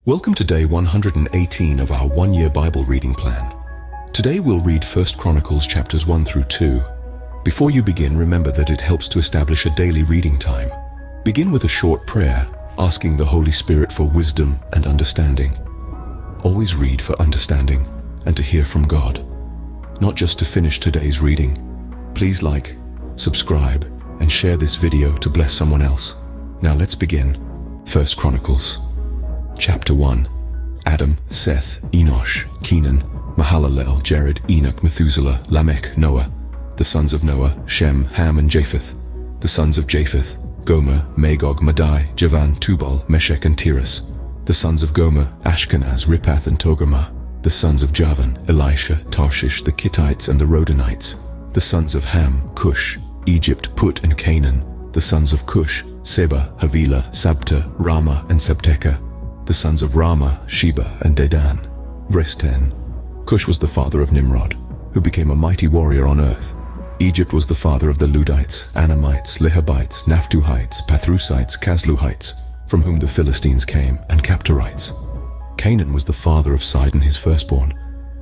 Welcome to day 118 of our one-year Bible reading plan. Today we'll read 1 Chronicles chapters 1 through 2. Before you begin, remember that it helps to establish a daily reading time. Begin with a short prayer, asking the Holy Spirit for wisdom and understanding. Always read for understanding and to hear from God, not just to finish today's reading. Please like, subscribe, and share this video to bless someone else. Now let's begin. 1 Chronicles. Chapter 1. Adam, Seth, Enosh, Kenan, Mahalalel, Jared, Enoch, Methuselah, Lamech, Noah. The sons of Noah, Shem, Ham, and Japheth. The sons of Japheth, Gomer, Magog, Madai, Javan, Tubal, Meshech, and Tiras. The sons of Gomer, Ashkenaz, Riphath, and Togarmah. The sons of Javan, Elisha, Tarshish, the Kittites, and the Rodanites. The sons of Ham, Cush, Egypt, Put, and Canaan. The sons of Cush, Seba, Havilah, Sabta, Rama, and Sabteka. The sons of Rama, Sheba, and Dedan. Verse 10. Cush was the father of Nimrod, who became a mighty warrior on earth. Egypt was the father of the Ludites, Anamites, Lehabites, Naphtuhites, Pathrusites, Casluhites, from whom the Philistines came, and Captorites. Canaan was the father of Sidon his firstborn,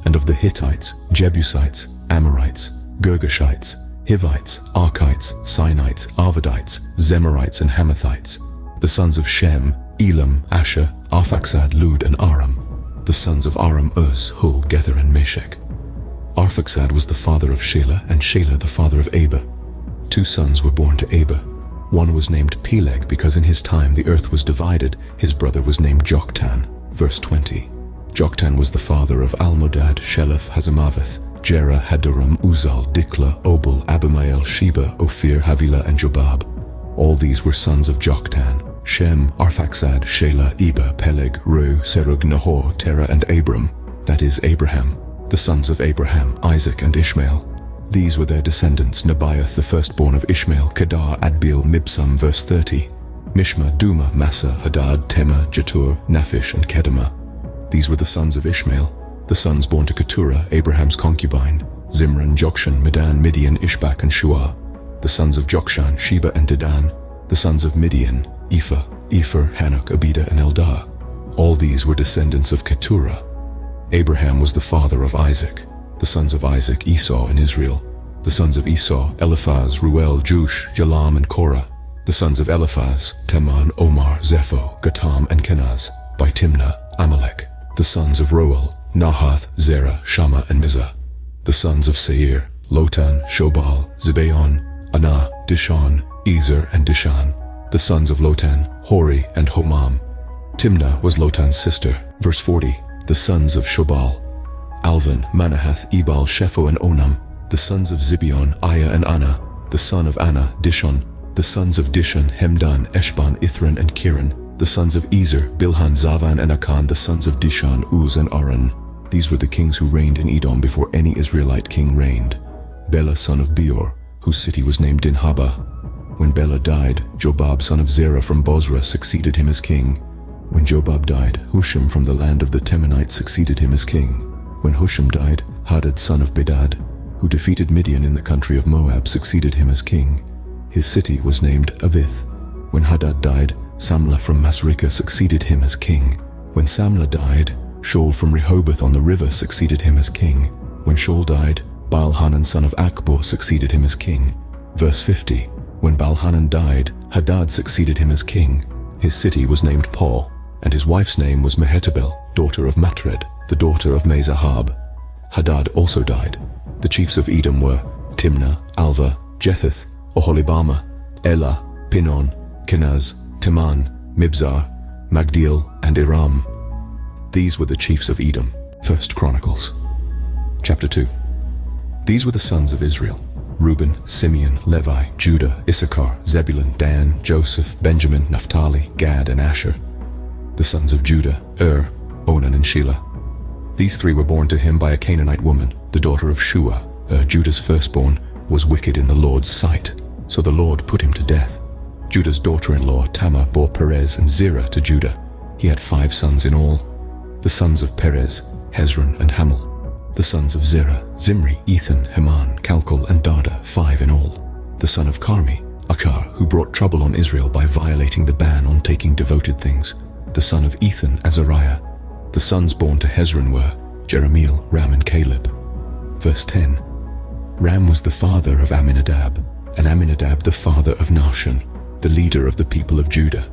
and of the Hittites, Jebusites, Amorites, Girgashites, Hivites, Archites, Sinites, Arvadites, Zemarites, and Hamathites. The sons of Shem, Elam, Asher, Arphaxad, Lud, and Aram. The sons of Aram, Uz, Hul, Gether, and Meshech. Arphaxad was the father of Shelah, and Shelah the father of Eber. Two sons were born to Eber. One was named Peleg, because in his time the earth was divided. His brother was named Joktan. Verse 20. Joktan was the father of Almodad, Sheleph, Hazamaveth, Jerah, Hadoram, Uzal, Dikla, Obal, Abimael, Sheba, Ophir, Havilah, and Jobab. All these were sons of Joktan: Shem, Arphaxad, Shelah, Eber, Peleg, Reu, Serug, Nahor, Terah, and Abram, that is, Abraham. The sons of Abraham, Isaac, and Ishmael. These were their descendants: Nebaioth, the firstborn of Ishmael, Kedar, Adbeel, Mibsam. Verse 30. Mishma, Duma, Massa, Hadad, Tema, Jetur, Naphish, and Kedemah. These were the sons of Ishmael. The sons born to Keturah, Abraham's concubine: Zimran, Jokshan, Medan, Midian, Ishbak, and Shuah. The sons of Jokshan, Sheba, and Dedan. The sons of Midian: Ephah, Epher, Hanok, Abida, and Eldah. All these were descendants of Keturah. Abraham was the father of Isaac. The sons of Isaac: Esau and Israel. The sons of Esau: Eliphaz, Ruel, Jush, Jalam, and Korah. The sons of Eliphaz: Teman, Omar, Zepho, Gatam, and Kenaz. By Timnah, Amalek. The sons of Roel: Nahath, Zerah, Shammah, and Mizah. The sons of Seir: Lotan, Shobal, Zibeon, Anah, Dishon, Ezer, and Dishan. The sons of Lotan: Hori and Homam. Timnah was Lotan's sister. Verse 40. The sons of Shobal: Alvan, Manahath, Ebal, Shepho, and Onam. The sons of Zibeon: Aya and Anna. The son of Anna: Dishon. The sons of Dishon: Hemdan, Eshban, Ithran, and Kiran. The sons of Ezer: Bilhan, Zavan, and Akan. The sons of Dishan: Uz and Aran. These were the kings who reigned in Edom before any Israelite king reigned. Bela, son of Beor, whose city was named Dinhabah. When Bela died, Jobab, son of Zerah from Bozrah, succeeded him as king. When Jobab died, Husham from the land of the Temanites succeeded him as king. When Husham died, Hadad, son of Bedad, who defeated Midian in the country of Moab, succeeded him as king. His city was named Avith. When Hadad died, Samlah from Masrekah succeeded him as king. When Samlah died, Shaul from Rehoboth on the river succeeded him as king. When Shaul died, Baal-Hanan, son of Akbor, succeeded him as king. Verse 50. When Baal-Hanan died, Hadad succeeded him as king. His city was named Paul, and his wife's name was Mehetabel, daughter of Matred, the daughter of Mezahab. Hadad also died. The chiefs of Edom were Timnah, Alva, Jetheth, Oholibamah, Elah, Pinon, Kenaz, Teman, Mibzar, Magdiel, and Iram. These were the chiefs of Edom. 1 Chronicles. Chapter 2. These were the sons of Israel: Reuben, Simeon, Levi, Judah, Issachar, Zebulun, Dan, Joseph, Benjamin, Naphtali, Gad, and Asher. The sons of Judah: Onan, and Shelah. These three were born to him by a Canaanite woman, the daughter of Shua. Judah's firstborn was wicked in the Lord's sight, so the Lord put him to death. Judah's daughter-in-law Tamar bore Perez and Zerah to Judah. He had 5 sons in all. The sons of Perez: Hezron and Hamul. The sons of Zerah: Zimri, Ethan, Heman, Calcol, and Darda, 5 in all. The son of Carmi: Achar, who brought trouble on Israel by violating the ban on taking devoted things. the son of Ethan, Azariah. The sons born to Hezron were Jerahmeel, Ram, and Caleb. Verse 10. Ram was the father of Amminadab, and Amminadab the father of Nahshon, the leader of the people of Judah.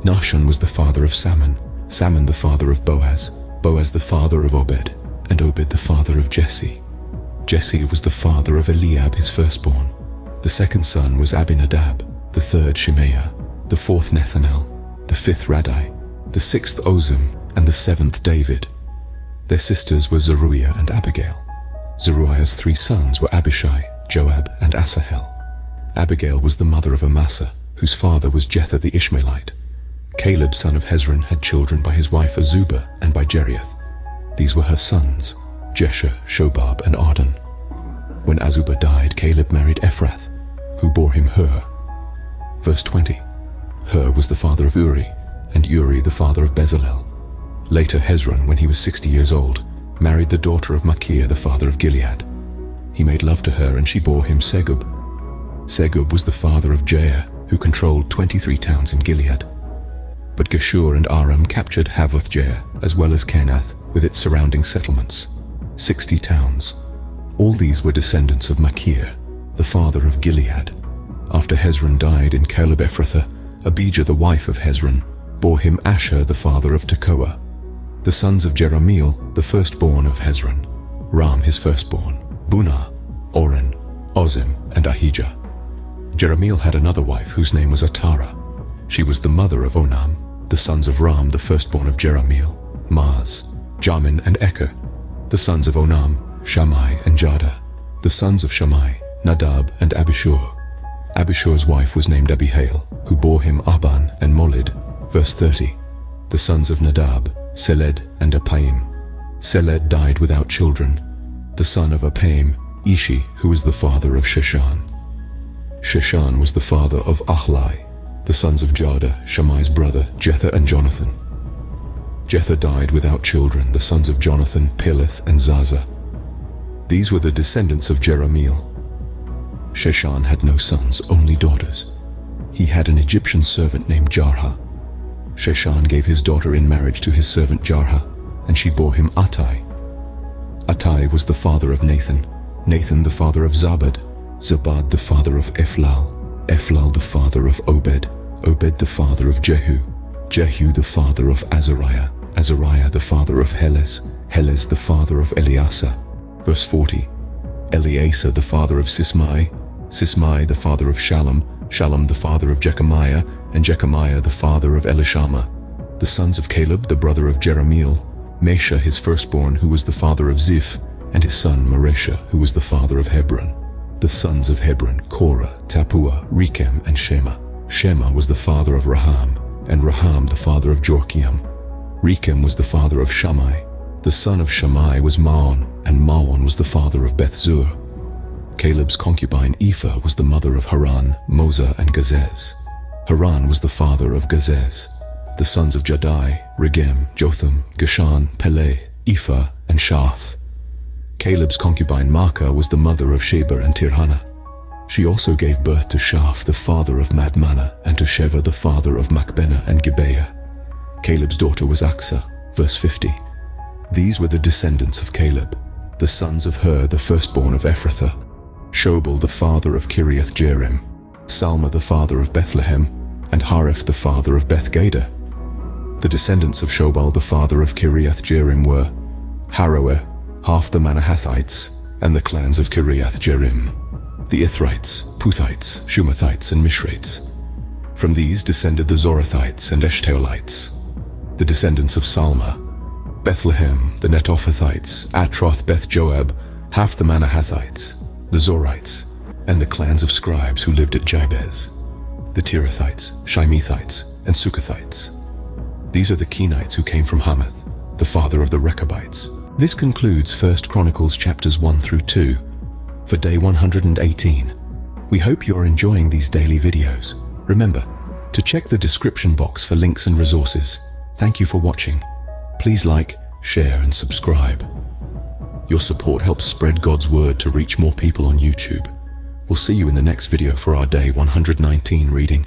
Nahshon was the father of Salmon, Salmon the father of Boaz, Boaz the father of Obed, and Obed the father of Jesse. Jesse was the father of Eliab his firstborn. The second son was Abinadab, the third Shimeiah, the fourth Nethanel, the fifth Radai, the sixth Ozem, and the seventh David. Their sisters were Zeruiah and Abigail. Zeruiah's three sons were Abishai, Joab, and Asahel. Abigail was the mother of Amasa, whose father was Jether the Ishmaelite. Caleb, son of Hezron, had children by his wife Azubah and by Jeriath. These were her sons, Jesher, Shobab, and Ardan. When Azubah died, Caleb married Ephrath, who bore him Hur. Verse 20. Hur was the father of Uri, and Uri the father of Bezalel. Later Hezron, when he was 60 years old, married the daughter of Machir, the father of Gilead. He made love to her, and she bore him Segub. Segub was the father of Jair, who controlled 23 towns in Gilead. But Geshur and Aram captured Havoth-Jair, as well as Kenath, with its surrounding settlements, 60 towns. All these were descendants of Machir, the father of Gilead. After Hezron died in Caleb Ephrathah, Abijah, the wife of Hezron, bore him Asher, the father of Tekoa. The sons of Jerahmeel, the firstborn of Hezron, Ram his firstborn, Bunah, Oren, Ozem, and Ahijah. Jerahmeel had another wife whose name was Atara. She was the mother of Onam. The sons of Ram, the firstborn of Jerahmeel, Maz, Jamin, and Eker. The sons of Onam, Shammai and Jada. The sons of Shammai, Nadab and Abishur. Abishur's wife was named Abihail, who bore him Aban and Molid. Verse 30. The sons of Nadab, Seled and Apaim. Seled died without children. The son of Apaim, Ishi, who was the father of Sheshan. Sheshan was the father of Ahlai. The sons of Jada, Shammai's brother, Jether and Jonathan. Jether died without children. The sons of Jonathan, Peleth and Zaza. These were the descendants of Jerahmeel. Sheshan had no sons, only daughters. He had an Egyptian servant named Jarha. Sheshan gave his daughter in marriage to his servant Jarha, and she bore him Attai. Attai was the father of Nathan, Nathan the father of Zabad, Zabad the father of Ephlal, Ephlal the father of Obed, Obed the father of Jehu, Jehu the father of Azariah, Azariah the father of Helez, Helez the father of Eleasa. Verse 40. Eleasa the father of Sismai, Sismai the father of Shallum, Shallum the father of Jechamiah, and Jechamiah the father of Elishama. The sons of Caleb, the brother of Jerahmeel, Mesha his firstborn, who was the father of Ziph, and his son Maresha, who was the father of Hebron. The sons of Hebron, Korah, Tapua, Rechem, and Shema. Shema was the father of Raham, and Raham the father of Jorkiam. Rechem was the father of Shammai. The son of Shammai was Maon, and Maon was the father of Beth-zur. Caleb's concubine Ephah was the mother of Haran, Moza, and Gazez. Haran was the father of Gazez. The sons of Jadai, Regem, Jotham, Geshan, Peleh, Ephah, and Shaph. Caleb's concubine Maacah was the mother of Sheber and Tirhana. She also gave birth to Shaph, the father of Madmannah, and to Sheva, the father of Machbenah and Gibeah. Caleb's daughter was Aksa. Verse 50. These were the descendants of Caleb, the sons of Hur, the firstborn of Ephrathah, Shobal, the father of Kiriath-Jearim, Salma, the father of Bethlehem, and Hareph, the father of Beth-Gader. The descendants of Shobal, the father of Kiriath-Jearim, were Haroeh, half the Manahathites, and the clans of Kiriath-Jearim, the Ithrites, Puthites, Shumathites, and Mishrates. From these descended the Zorathites and Eshtaolites. The descendants of Salma, Bethlehem, the Netophathites, Atroth, Beth-Joab, half the Manahathites, the Zorites, and the clans of scribes who lived at Jabez, the Tirathites, Shimethites, and Sukathites. These are the Kenites who came from Hamath, the father of the Rechabites. This concludes 1 Chronicles chapters 1 through 2 for day 118. We hope you're enjoying these daily videos. Remember to check the description box for links and resources. Thank you for watching. Please like, share, and subscribe. Your support helps spread God's word to reach more people on YouTube. We'll see you in the next video for our day 119 reading.